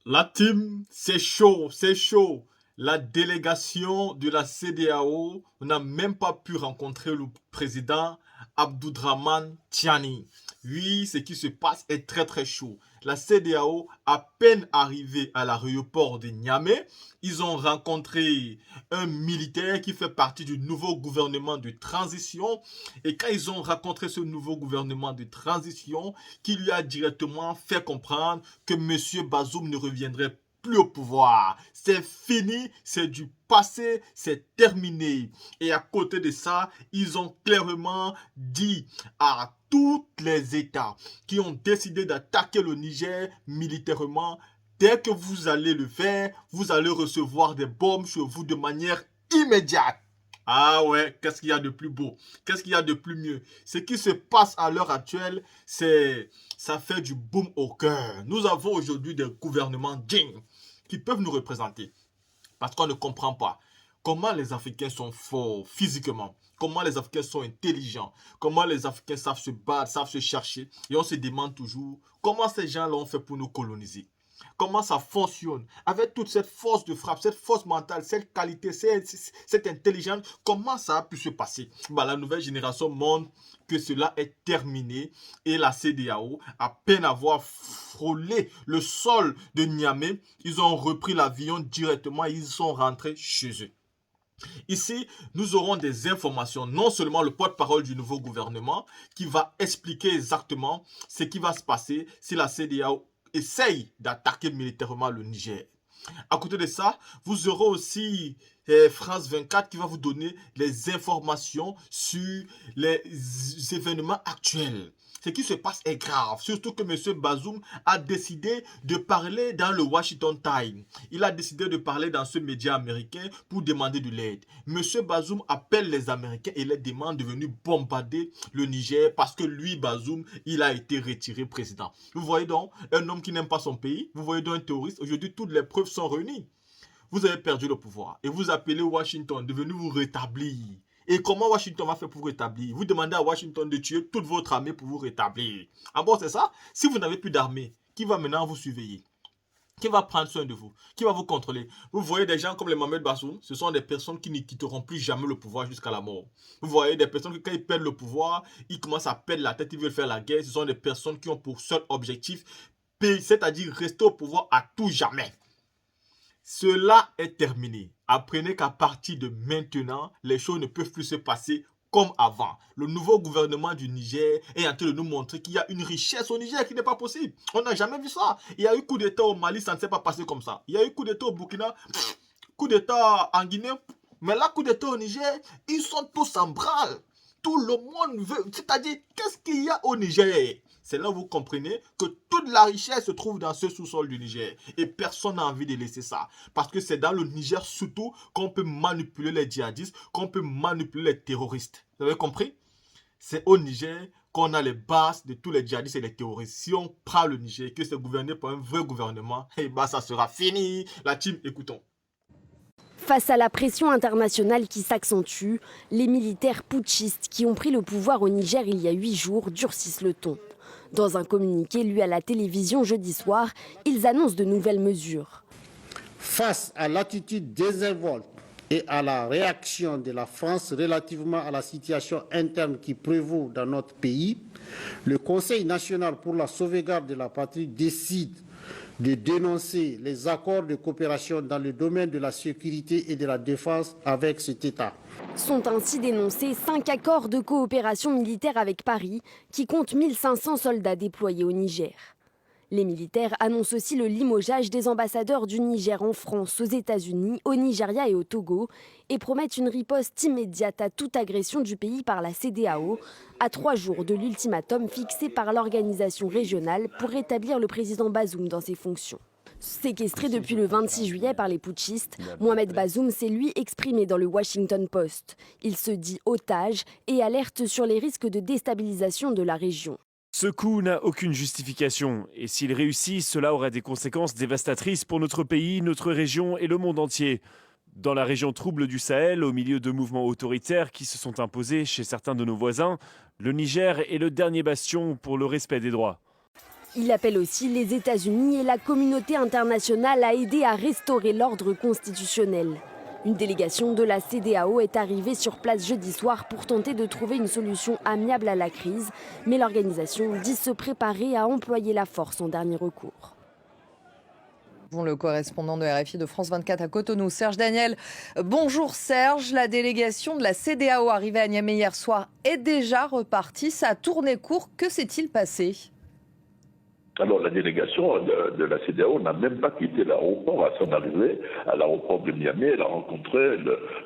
La team, c'est chaud, c'est chaud. La délégation de la CEDEAO n'a même pas pu rencontrer le président Abdourahmane Tiani. Oui, ce qui se passe est très très chaud. La CEDEAO, à peine arrivée à l'aéroport de Niamey, ils ont rencontré un militaire qui fait partie du nouveau gouvernement de transition. Et quand ils ont rencontré ce nouveau gouvernement de transition, qui lui a directement fait comprendre que M. Bazoum ne reviendrait plus au pouvoir. C'est fini, c'est du passé, c'est terminé. Et à côté de ça, ils ont clairement dit à tous les États qui ont décidé d'attaquer le Niger militairement, dès que vous allez le faire, vous allez recevoir des bombes sur vous de manière immédiate. Ah ouais, qu'est-ce qu'il y a de plus beau? Qu'est-ce qu'il y a de plus mieux? Ce qui se passe à l'heure actuelle, ça fait du boom au cœur. Nous avons aujourd'hui des gouvernements dignes qui peuvent nous représenter. Parce qu'on ne comprend pas comment les Africains sont forts physiquement, comment les Africains sont intelligents, comment les Africains savent se battre, savent se chercher. Et on se demande toujours comment ces gens-là ont fait pour nous coloniser. Comment ça fonctionne avec toute cette force de frappe, cette force mentale, cette qualité, cette intelligence, comment ça a pu se passer? La nouvelle génération montre que cela est terminé et la CEDEAO, à peine avoir frôlé le sol de Niamey, ils ont repris l'avion directement et ils sont rentrés chez eux. Ici, nous aurons des informations, non seulement le porte-parole du nouveau gouvernement qui va expliquer exactement ce qui va se passer si la CEDEAO essaye d'attaquer militairement le Niger. À côté de ça, vous aurez aussi France 24 qui va vous donner les informations sur les événements actuels. Ce qui se passe est grave, surtout que M. Bazoum a décidé de parler dans le Washington Times. Il a décidé de parler dans ce média américain pour demander de l'aide. M. Bazoum appelle les Américains et les demande de venir bombarder le Niger parce que lui, Bazoum, il a été retiré président. Vous voyez donc, un homme qui n'aime pas son pays, vous voyez donc un terroriste, aujourd'hui toutes les preuves sont réunies. Vous avez perdu le pouvoir et vous appelez Washington de venir vous rétablir. Et comment Washington va faire pour vous rétablir? Vous demandez à Washington de tuer toute votre armée pour vous rétablir. Ah bon, c'est ça? Si vous n'avez plus d'armée, qui va maintenant vous surveiller? Qui va prendre soin de vous? Qui va vous contrôler? Vous voyez des gens comme les Mohamed Bazoum, ce sont des personnes qui ne quitteront plus jamais le pouvoir jusqu'à la mort. Vous voyez des personnes qui, quand ils perdent le pouvoir, ils commencent à perdre la tête, ils veulent faire la guerre. Ce sont des personnes qui ont pour seul objectif, c'est-à-dire rester au pouvoir à tout jamais. Cela est terminé. Apprenez qu'à partir de maintenant, les choses ne peuvent plus se passer comme avant. Le nouveau gouvernement du Niger est en train de nous montrer qu'il y a une richesse au Niger qui n'est pas possible. On n'a jamais vu ça. Il y a eu coup d'État au Mali, ça ne s'est pas passé comme ça. Il y a eu coup d'État au Burkina, coup d'État en Guinée. Mais là, coup d'État au Niger, ils sont tous en branle. Tout le monde veut. C'est-à-dire, qu'est-ce qu'il y a au Niger? C'est là où vous comprenez que toute la richesse se trouve dans ce sous-sol du Niger. Et personne n'a envie de laisser ça. Parce que c'est dans le Niger surtout qu'on peut manipuler les djihadistes, qu'on peut manipuler les terroristes. Vous avez compris? C'est au Niger qu'on a les bases de tous les djihadistes et les terroristes. Si on prend le Niger et que c'est gouverné par un vrai gouvernement, eh ben ça sera fini. La team, écoutons. Face à la pression internationale qui s'accentue, les militaires putschistes qui ont pris le pouvoir au Niger il y a 8 jours durcissent le ton. Dans un communiqué lu à la télévision jeudi soir, ils annoncent de nouvelles mesures. Face à l'attitude désinvolte et à la réaction de la France relativement à la situation interne qui prévaut dans notre pays, le Conseil national pour la sauvegarde de la patrie décide de dénoncer les accords de coopération dans le domaine de la sécurité et de la défense avec cet État. Sont ainsi dénoncés 5 accords de coopération militaire avec Paris qui comptent 1500 soldats déployés au Niger. Les militaires annoncent aussi le limogeage des ambassadeurs du Niger en France, aux États-Unis, au Nigeria et au Togo et promettent une riposte immédiate à toute agression du pays par la CEDEAO, à 3 jours de l'ultimatum fixé par l'organisation régionale pour rétablir le président Bazoum dans ses fonctions. Séquestré depuis le 26 juillet par les putschistes, Mohamed Bazoum s'est lui exprimé dans le Washington Post. Il se dit otage et alerte sur les risques de déstabilisation de la région. Ce coup n'a aucune justification et s'il réussit, cela aura des conséquences dévastatrices pour notre pays, notre région et le monde entier. Dans la région trouble du Sahel, au milieu de mouvements autoritaires qui se sont imposés chez certains de nos voisins, le Niger est le dernier bastion pour le respect des droits. Il appelle aussi les États-Unis et la communauté internationale à aider à restaurer l'ordre constitutionnel. Une délégation de la CEDEAO est arrivée sur place jeudi soir pour tenter de trouver une solution amiable à la crise, mais l'organisation dit se préparer à employer la force en dernier recours. Le correspondant de RFI de France 24 à Cotonou, Serge Daniel. Bonjour Serge, la délégation de la CEDEAO arrivée à Niamey hier soir est déjà repartie. Ça a tourné court, que s'est-il passé ? Alors la délégation de la CEDEAO n'a même pas quitté l'aéroport à son arrivée. À l'aéroport de Niamey, elle a rencontré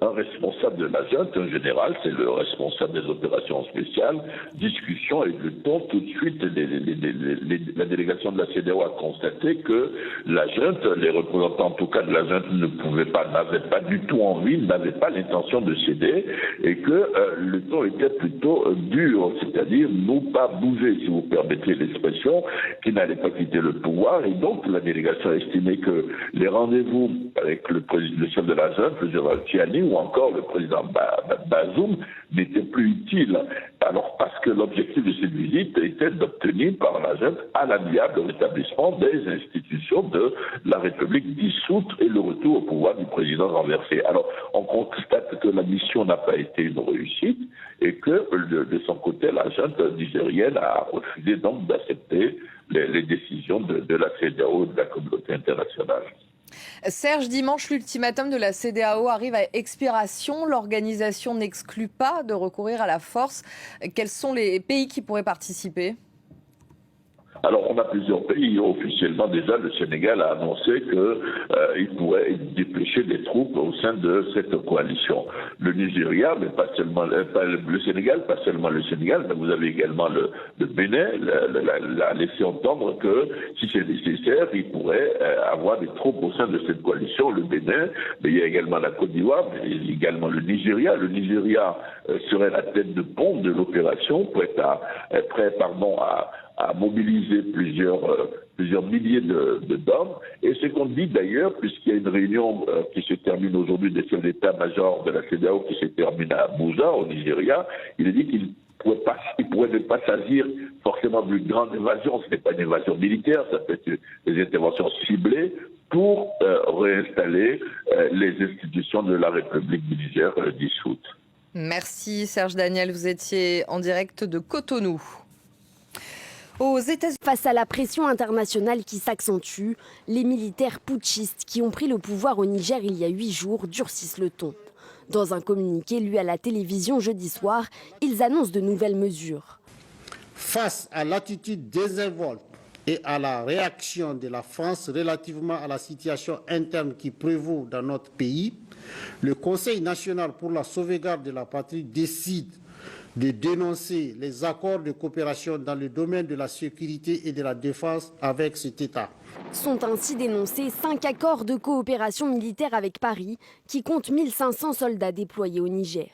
un responsable de la junte, un général, c'est le responsable des opérations spéciales. Discussion et le temps, tout de suite, la délégation de la CEDEAO a constaté que la junte, les représentants en tout cas de la junte n'avaient pas du tout envie, n'avaient pas l'intention de céder et que le ton était plutôt dur, c'est-à-dire nous pas bouger, si vous permettez l'expression, qui n'allait pas quitter le pouvoir, et donc la délégation a estimé que les rendez-vous avec le chef de la junte, le général Tiani, ou encore le président Bazoum n'étaient plus utiles. Alors parce que l'objectif de cette visite était d'obtenir par la junte à l'amiable le rétablissement des institutions de la République dissoute et le retour au pouvoir du président renversé. Alors on constate que la mission n'a pas été une réussite et que de son côté la junte nigérienne a refusé donc d'accepter les décisions de la CEDEAO et de la communauté internationale. Serge, dimanche, l'ultimatum de la CEDEAO arrive à expiration. L'organisation n'exclut pas de recourir à la force. Quels sont les pays qui pourraient participer ? Alors, on a plusieurs pays. Officiellement, déjà, le Sénégal a annoncé qu'il pourrait dépêcher des troupes au sein de cette coalition. Le Nigeria, mais pas seulement le Sénégal, pas seulement le Sénégal, mais vous avez également le Bénin, l'a laissé entendre que si c'est nécessaire, il pourrait avoir des troupes au sein de cette coalition. Le Bénin, mais il y a également la Côte d'Ivoire, mais également le Nigeria. Le Nigeria serait la tête de pont de l'opération, prêt à mobiliser plusieurs milliers d'hommes. Et c'est qu'on dit d'ailleurs, puisqu'il y a une réunion qui se termine aujourd'hui des chefs d'état-major de la CEDEAO qui se termine à Abuja, au Nigeria, il est dit qu'il pourrait ne pas s'agir forcément d'une grande invasion. Ce n'est pas une invasion militaire, ça peut être des interventions ciblées pour réinstaller les institutions de la République du Niger dissoute. Merci Serge Daniel, vous étiez en direct de Cotonou. Aux États-Unis. Face à la pression internationale qui s'accentue, les militaires putschistes qui ont pris le pouvoir au Niger il y a 8 jours durcissent le ton. Dans un communiqué lu à la télévision jeudi soir, ils annoncent de nouvelles mesures. Face à l'attitude désinvolte et à la réaction de la France relativement à la situation interne qui prévaut dans notre pays, le Conseil national pour la sauvegarde de la patrie décide de dénoncer les accords de coopération dans le domaine de la sécurité et de la défense avec cet État. Sont ainsi dénoncés 5 accords de coopération militaire avec Paris qui comptent 1500 soldats déployés au Niger.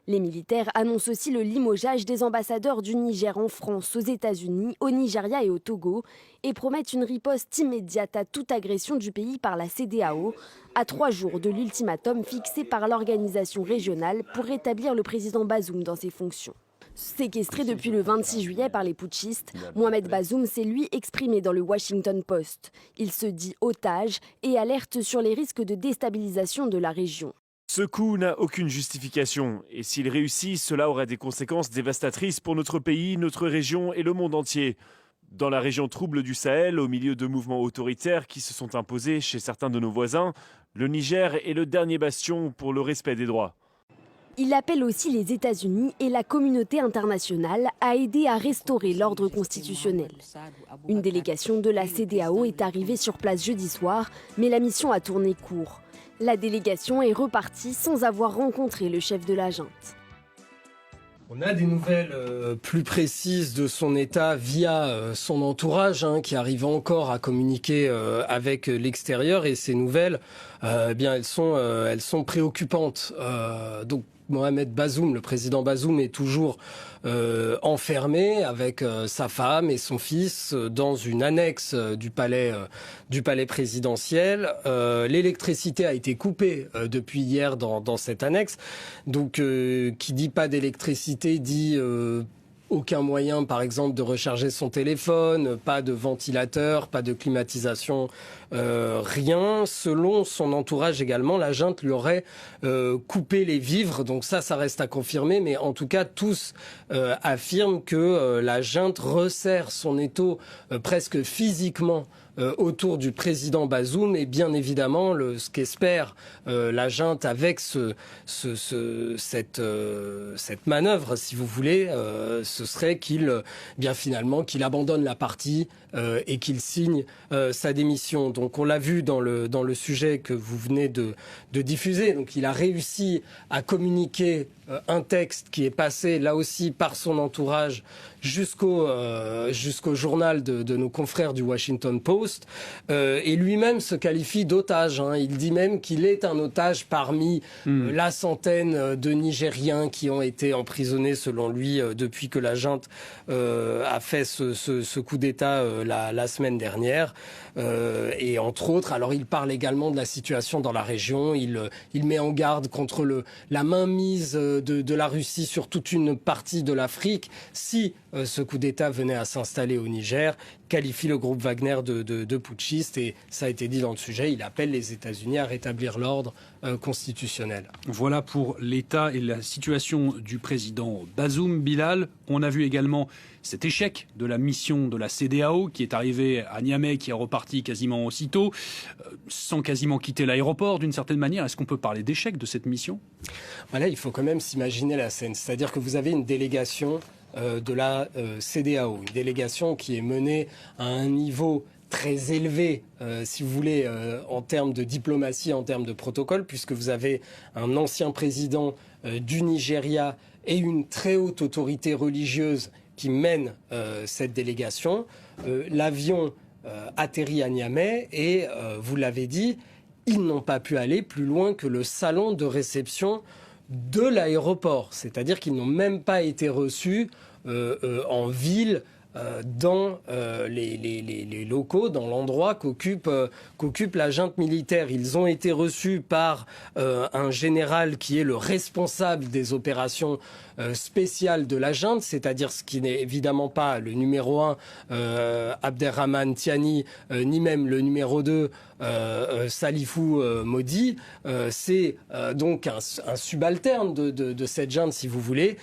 Les militaires annoncent aussi le limogeage des ambassadeurs du Niger en France, aux États-Unis, au Nigeria et au Togo et promettent une riposte immédiate à toute agression du pays par la CEDEAO, à 3 jours de l'ultimatum fixé par l'organisation régionale pour rétablir le président Bazoum dans ses fonctions. Séquestré depuis le 26 juillet par les putschistes, Mohamed Bazoum s'est lui exprimé dans le Washington Post. Il se dit otage et alerte sur les risques de déstabilisation de la région. Ce coup n'a aucune justification et s'il réussit, cela aurait des conséquences dévastatrices pour notre pays, notre région et le monde entier. Dans la région trouble du Sahel, au milieu de mouvements autoritaires qui se sont imposés chez certains de nos voisins, le Niger est le dernier bastion pour le respect des droits. Il appelle aussi les États-Unis et la communauté internationale à aider à restaurer l'ordre constitutionnel. Une délégation de la CEDEAO est arrivée sur place jeudi soir, mais la mission a tourné court. La délégation est repartie sans avoir rencontré le chef de la junte. On a des nouvelles plus précises de son état via son entourage qui arrive encore à communiquer avec l'extérieur et ces nouvelles, elles sont préoccupantes. Donc Mohamed Bazoum, le président Bazoum, est toujours enfermé avec sa femme et son fils dans une annexe du palais présidentiel. L'électricité a été coupée depuis hier dans cette annexe. Donc, qui dit pas d'électricité dit aucun moyen, par exemple, de recharger son téléphone, pas de ventilateur, pas de climatisation, rien. Selon son entourage également, la junte lui aurait coupé les vivres. Donc ça reste à confirmer. Mais en tout cas, tous affirment que la junte resserre son étau presque physiquement autour du président Bazoum, et bien évidemment ce qu'espère la junte avec cette manœuvre, si vous voulez, ce serait qu'il abandonne la partie et qu'il signe sa démission. Donc on l'a vu dans le sujet que vous venez de diffuser. Donc il a réussi à communiquer un texte qui est passé là aussi par son entourage jusqu'au journal de nos confrères du Washington Post, et lui-même se qualifie d'otage. Il dit même qu'il est un otage parmi la centaine de Nigériens qui ont été emprisonnés selon lui depuis que la junte a fait ce coup d'État la semaine dernière. Et entre autres, alors il parle également de la situation dans la région, il met en garde contre la mainmise de la Russie sur toute une partie de l'Afrique si ce coup d'État venait à s'installer au Niger, qualifie le groupe Wagner de putschiste, et ça a été dit dans le sujet, il appelle les États-Unis à rétablir l'ordre constitutionnel. Voilà pour l'état et la situation du président Bazoum. Bilal, on a vu également cet échec de la mission de la CEDEAO qui est arrivée à Niamey, qui est reparti quasiment aussitôt, sans quasiment quitter l'aéroport d'une certaine manière. Est-ce qu'on peut parler d'échec de cette mission ? Voilà, il faut quand même s'imaginer la scène. C'est-à-dire que vous avez une délégation de la CEDEAO, une délégation qui est menée à un niveau très élevé, si vous voulez, en termes de diplomatie, en termes de protocole, puisque vous avez un ancien président du Nigeria et une très haute autorité religieuse qui mène cette délégation. L'avion atterrit à Niamey et, vous l'avez dit, ils n'ont pas pu aller plus loin que le salon de réception de l'aéroport. C'est-à-dire qu'ils n'ont même pas été reçus en ville, dans les locaux, dans l'endroit qu'occupe la junte militaire. Ils ont été reçus par un général qui est le responsable des opérations spéciales de la junte, c'est-à-dire ce qui n'est évidemment pas le numéro 1, Abderrahmane Tiani, ni même le numéro 2, Salifou Modi. C'est donc un subalterne de cette junte, si vous voulez,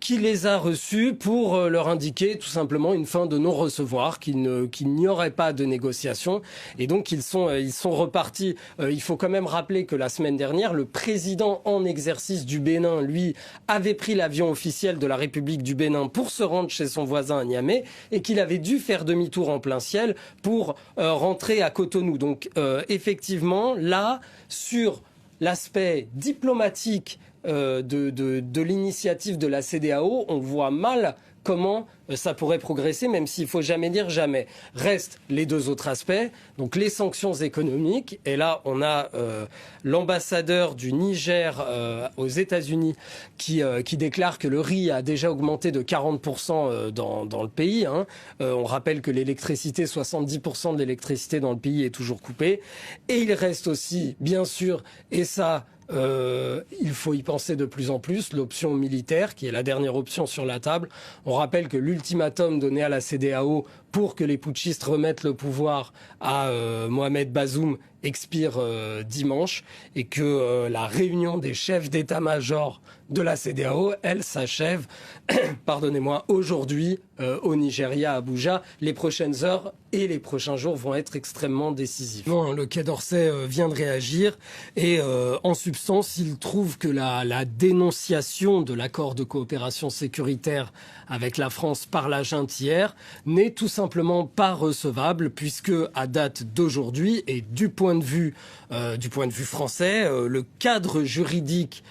qui les a reçus pour leur indiquer tout simplement une fin de non-recevoir, qu'il n'y aurait pas de négociation. Et donc ils sont repartis. Il faut quand même rappeler que la semaine dernière, le président en exercice du Bénin, lui, avait pris l'avion officiel de la République du Bénin pour se rendre chez son voisin à Niamey, et qu'il avait dû faire demi-tour en plein ciel pour rentrer à Cotonou. Donc effectivement, là, sur l'aspect diplomatique de l'initiative de la CEDEAO, on voit mal comment ça pourrait progresser, même s'il ne faut jamais dire jamais. Restent les deux autres aspects, donc les sanctions économiques. Et là, on a l'ambassadeur du Niger aux États-Unis qui déclare que le riz a déjà augmenté de 40% dans le pays. On rappelle que l'électricité, 70% de l'électricité dans le pays est toujours coupée. Et il reste aussi, bien sûr, et ça, il faut y penser de plus en plus, l'option militaire, qui est la dernière option sur la table. On rappelle que l'ultimatum donné à la CEDEAO pour que les putschistes remettent le pouvoir à Mohamed Bazoum expire dimanche, et que la réunion des chefs d'état-major de la CEDEAO, elle s'achève, pardonnez-moi, aujourd'hui au Nigeria, à Abuja. Les prochaines heures et les prochains jours vont être extrêmement décisifs. Bon, le Quai d'Orsay vient de réagir et en substance, il trouve que la dénonciation de l'accord de coopération sécuritaire avec la France par la junte hier n'est tout simplement pas recevable, puisque à date d'aujourd'hui et du point de vue français, le cadre juridique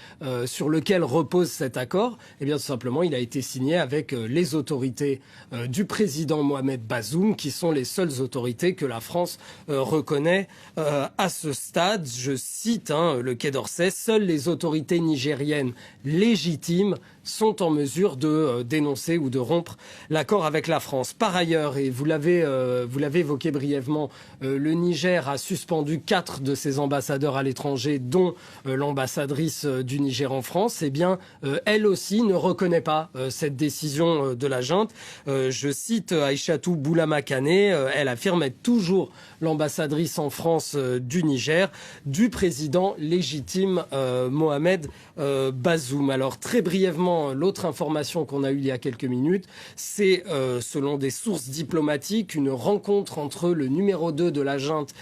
sur lequel repose cet accord, eh bien tout simplement, il a été signé avec les autorités du président Mohamed Bazoum, qui sont les seules autorités que la France reconnaît à ce stade. Je cite le Quai d'Orsay: seules les autorités nigériennes légitimes sont en mesure de dénoncer ou de rompre l'accord avec la France. Par ailleurs, et vous l'avez évoqué brièvement, le Niger a suspendu 4 de ses ambassadeurs à l'étranger, dont l'ambassadrice du Niger en France. Eh bien, elle aussi ne reconnaît pas cette décision de la junte. Je cite Aïchatou Boulama Kané, elle affirme être toujours l'ambassadrice en France du Niger, du président légitime Mohamed Bazoum. Alors très brièvement, l'autre information qu'on a eue il y a quelques minutes, c'est selon des sources diplomatiques, une rencontre entre le numéro 2 de la junte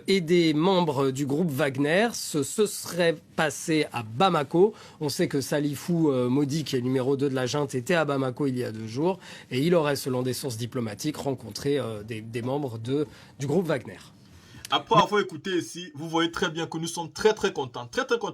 et des membres du groupe Wagner. Ce serait passé à Bamako. On sait que Salifou Modi, qui est le numéro 2 de la junte, était à Bamako il y a 2 jours et il aurait, selon des sources diplomatiques, rencontré des membres du groupe Wagner. Après avoir écouté ici, vous voyez très bien que nous sommes très contents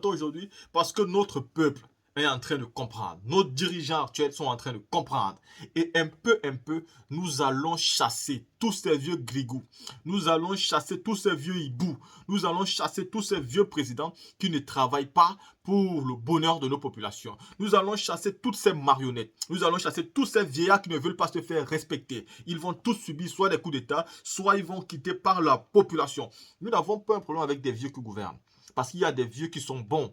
aujourd'hui parce que notre peuple est en train de comprendre. Nos dirigeants actuels sont en train de comprendre. Et un peu, nous allons chasser tous ces vieux grigous. Nous allons chasser tous ces vieux hiboux. Nous allons chasser tous ces vieux présidents qui ne travaillent pas pour le bonheur de nos populations. Nous allons chasser toutes ces marionnettes. Nous allons chasser tous ces vieillards qui ne veulent pas se faire respecter. Ils vont tous subir soit des coups d'État, soit ils vont quitter par la population. Nous n'avons pas un problème avec des vieux qui gouvernent. Parce qu'il y a des vieux qui sont bons.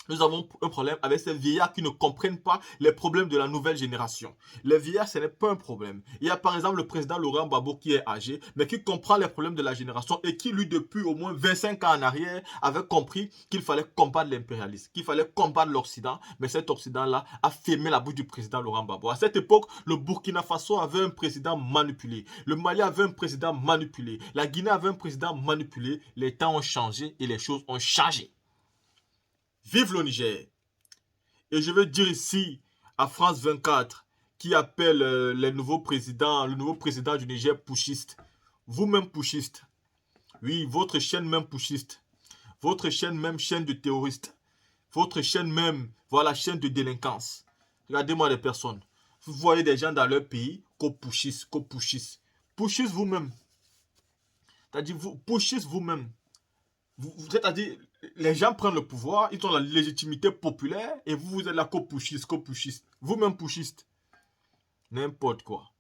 Nous avons un problème avec ces vieillards qui ne comprennent pas les problèmes de la nouvelle génération. Les vieillards, ce n'est pas un problème. Il y a par exemple le président Laurent Gbagbo qui est âgé, mais qui comprend les problèmes de la génération et qui, lui, depuis au moins 25 ans en arrière, avait compris qu'il fallait combattre l'impérialisme, qu'il fallait combattre l'Occident. Mais cet Occident-là a fermé la bouche du président Laurent Gbagbo. À cette époque, le Burkina Faso avait un président manipulé. Le Mali avait un président manipulé. La Guinée avait un président manipulé. Les temps ont changé et les choses ont changé. Vive le Niger. Et je veux dire ici à France 24 qui appelle le nouveau président du Niger putschiste. Vous-même putschiste. Oui, votre chaîne même putschiste. Votre chaîne même chaîne de terroristes. Votre chaîne même, voilà, chaîne de délinquance. Regardez-moi les personnes. Vous voyez des gens dans leur pays qu'on putschiste. Putschiste vous-même. C'est-à-dire, vous putschiste vous-même. C'est-à-dire, les gens prennent le pouvoir, ils ont la légitimité populaire et vous êtes là co-pushiste. Vous-même pushiste. N'importe quoi.